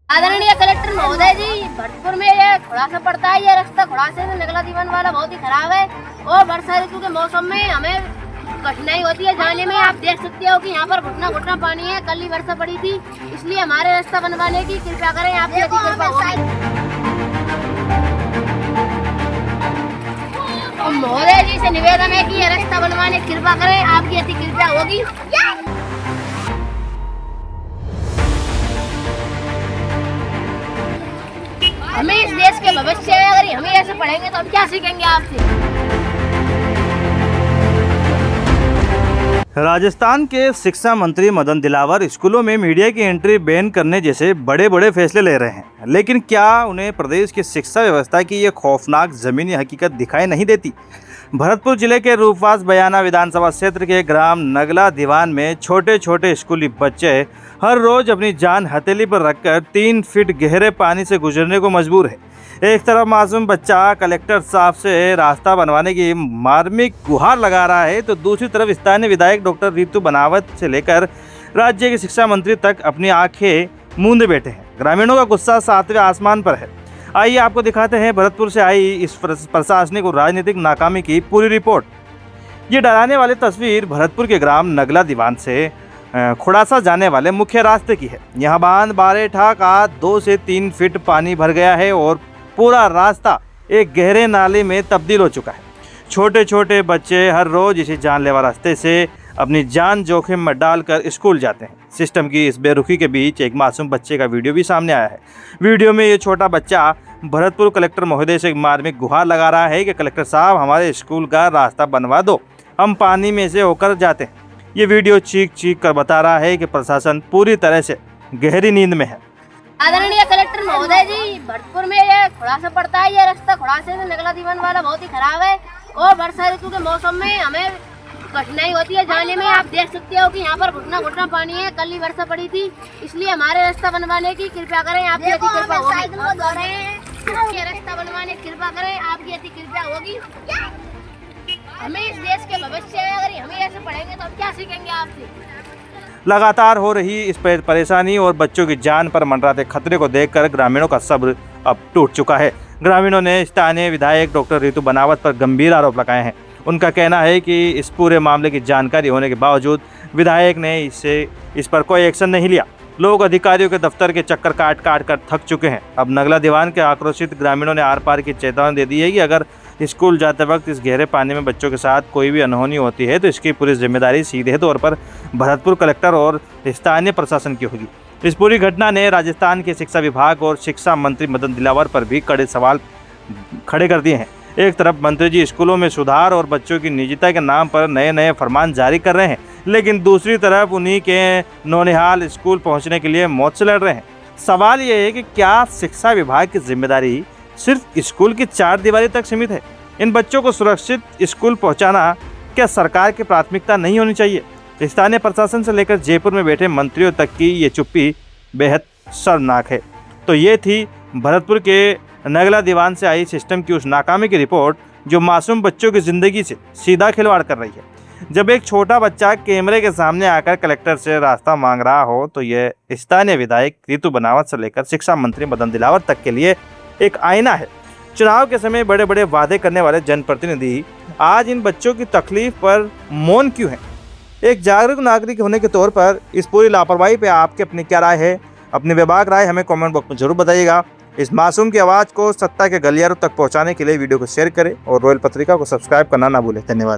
आदरणीय कलेक्टर महोदय जी, भरतपुर में ये खुलासा पड़ता है, ये रास्ता खुलासे से नगला दीवान वाला बहुत ही खराब है और वर्षा ऋतु के मौसम में हमें कठिनाई होती है जाने में। आप देख सकते हो कि यहाँ पर घुटना घुटना पानी है। कल ही वर्षा पड़ी थी, इसलिए हमारे रास्ता बनवाने की कृपया करें, आपकी अति कृपा होगी। महोदय जी से निवेदन है कि ये रास्ता बनवाने की कृपा करें, आपकी अति कृपा होगी। हमें इस देश के भविष्य है, अगर हमें ऐसे पढ़ेंगे तो हम क्या सीखेंगे आपसे। राजस्थान के शिक्षा मंत्री मदन दिलावर स्कूलों में मीडिया की एंट्री बैन करने जैसे बड़े बड़े फैसले ले रहे हैं, लेकिन क्या उन्हें प्रदेश की शिक्षा व्यवस्था की ये खौफनाक ज़मीनी हकीकत दिखाई नहीं देती। भरतपुर जिले के रूपवास बयाना विधानसभा क्षेत्र के ग्राम नगला दीवान में छोटे छोटे स्कूली बच्चे हर रोज अपनी जान हथेली पर रखकर 3 फीट गहरे पानी से गुजरने को मजबूर है। एक तरफ मासूम बच्चा कलेक्टर साहब से रास्ता बनवाने की मार्मिक गुहार लगा रहा है, तो दूसरी तरफ स्थानीय विधायक डॉक्टर रीतू बनावत से लेकर राज्य के शिक्षा मंत्री तक अपनी आंखें मूंदे बैठे हैं। ग्रामीणों का गुस्सा 7वें आसमान पर है। आइए आपको दिखाते हैं भरतपुर से आई इस प्रशासनिक और राजनीतिक नाकामी की पूरी रिपोर्ट। ये डराने वाली तस्वीर भरतपुर के ग्राम नगला दीवान से खुड़ासा जाने वाले मुख्य रास्ते की है। यहाँ बांध बारेठा का 2 से 3 फीट पानी भर गया है और पूरा रास्ता एक गहरे नाले में तब्दील हो चुका है। छोटे छोटे बच्चे हर रोज इसी जानलेवा रास्ते से अपनी जान जोखिम में डालकर स्कूल जाते हैं। सिस्टम की इस बेरुखी के बीच एक मासूम बच्चे का वीडियो भी सामने आया है। वीडियो में ये छोटा बच्चा भरतपुर कलेक्टर महोदय से मार्मिक गुहार लगा रहा है कि कलेक्टर साहब हमारे स्कूल का रास्ता बनवा दो, हम पानी में से होकर जाते हैं। ये वीडियो चीख चीख कर बता रहा है कि प्रशासन पूरी तरह से गहरी नींद में है। आदरणीय कलेक्टर महोदय जी, भरतपुर में ये खुलासा पड़ता है, ये रास्ता खुलासे से नगला दीवान वाला बहुत ही खराब है और वर्षा ऋतु के मौसम में हमें कठिनाई होती है जाने में। आप देख सकते हो कि यहाँ पर घुटना घुटना पानी है। कल ही वर्षा पड़ी थी, इसलिए हमारे रास्ता बनवाने की कृपया करें, आपकी अति कृपा होगी। ये रास्ता बनवाने की कृपा करें, आपकी अति कृपा होगी। हमें इस देश के भविष्य है, अगर हमें ऐसे पढ़ेंगे तो हम क्या सीखेंगे आपसे। लगातार हो रही इस परेशानी और बच्चों की जान पर मंडराते खतरे को देखकर ग्रामीणों का सब्र अब टूट चुका है। ग्रामीणों ने स्थानीय विधायक डॉक्टर रीतू बनावत पर गंभीर आरोप लगाए हैं। उनका कहना है कि इस पूरे मामले की जानकारी होने के बावजूद विधायक ने इस पर कोई एक्शन नहीं लिया। लोग अधिकारियों के दफ्तर के चक्कर काट काट कर थक चुके हैं। अब नगला दीवान के आक्रोशित ग्रामीणों ने आर पार की चेतावनी दे दी है कि अगर स्कूल जाते वक्त इस गहरे पानी में बच्चों के साथ कोई भी अनहोनी होती है तो इसकी पूरी जिम्मेदारी सीधे तौर पर भरतपुर कलेक्टर और स्थानीय प्रशासन की होगी। इस पूरी घटना ने राजस्थान के शिक्षा विभाग और शिक्षा मंत्री मदन दिलावर पर भी कड़े सवाल खड़े कर दिए हैं। एक तरफ मंत्री जी स्कूलों में सुधार और बच्चों की निजता के नाम पर नए नए फरमान जारी कर रहे हैं, लेकिन दूसरी तरफ उन्हीं के नौनिहाल स्कूल पहुंचने के लिए मौत से लड़ रहे हैं। सवाल ये है कि क्या शिक्षा विभाग की जिम्मेदारी सिर्फ स्कूल की 4 दीवारी तक सीमित है? इन बच्चों को सुरक्षित स्कूल पहुंचाना क्या सरकार की प्राथमिकता नहीं होनी चाहिए? स्थानीय प्रशासन से लेकर जयपुर में बैठे मंत्रियों तक की ये चुप्पी बेहद शर्मनाक है। तो ये थी भरतपुर के नगला दीवान से आई सिस्टम की उस नाकामी की रिपोर्ट जो मासूम बच्चों की ज़िंदगी से सीधा खिलवाड़ कर रही है। जब एक छोटा बच्चा कैमरे के सामने आकर कलेक्टर से रास्ता मांग रहा हो तो यह स्थानीय विधायक रीतू बनावत से लेकर शिक्षा मंत्री मदन दिलावर तक के लिए एक आईना है। चुनाव के समय बड़े बड़े वादे करने वाले जनप्रतिनिधि आज इन बच्चों की तकलीफ पर मौन क्यों हैं? एक जागरूक नागरिक होने के तौर पर इस पूरी लापरवाही पे आपकी अपनी क्या राय है? अपनी बेबाक राय हमें कमेंट बॉक्स में जरूर बताइएगा। इस मासूम की आवाज़ को सत्ता के गलियारों तक पहुंचाने के लिए वीडियो को शेयर करें और रॉयल पत्रिका को सब्सक्राइब करना ना भूलें। धन्यवाद।